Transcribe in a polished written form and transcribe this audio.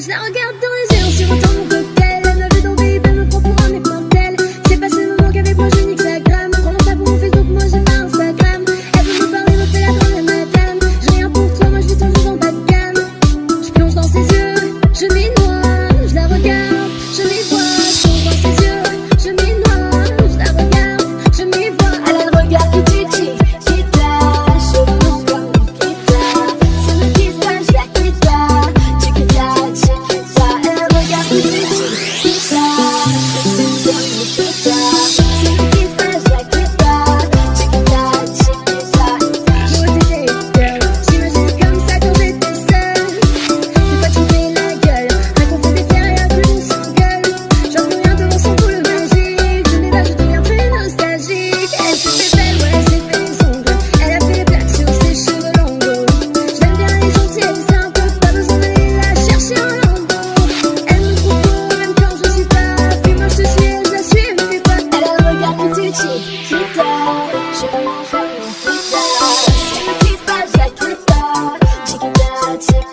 Je la regarde dans les yeux, on sirotant mon cocktail. Elle m'a vu dans VIP, elle me prend pour un mec mortel. C'est passé le moment qu'avec moi je nique sa gramme. Comment ça pour mon Facebook, moi j'ai pas Instagram. Elle veut me parler, me fait la grande madame. J'ai rien pour toi, moi je vis toujours en bas de gamme. Je plonge dans ses yeux, je m'y noie. Je la regarde, je m'y vois. Je plonge dans ses yeux, je m'y noie. Je la regarde, je m'y vois. Elle a le regard qui titille, qui tâche. Cheveux longs comme Nikita. C'est me qui se je la quitte pas. Chiquita, chiquita. Elle a le regard qui titille, qui tâche. Cheveux longs comme Nikita. C'est me qui se je la quitte pas. Chiquita, chiquita. Yo, t'étais girl, j'imagine comme ça quand j'étais seule. Des fois tu me fais la gueule, rien qu'on fait des fiers et à plus on s'engueule. J'en veux rien devant son boule magique. Je m'évade, je deviens très nostalgique. Elle s'est fait belle, ouais, elle s'est fait les ongles. Elle a fait des plaques sur ses cheveux longs. Je l'aime bien, elle est gentille, elle est simple. Pas besoin d'aller la chercher en lambeau. Elle me trouve beau, même quand je suis pas. Puis moi je te suis, elle je la suis, elle me fait quoi? Elle a le regard qui titille, qui tâche. Cheveux longs comme Nikita. C'est me qui passe, je la quitte pas. Chiquita, chiquita.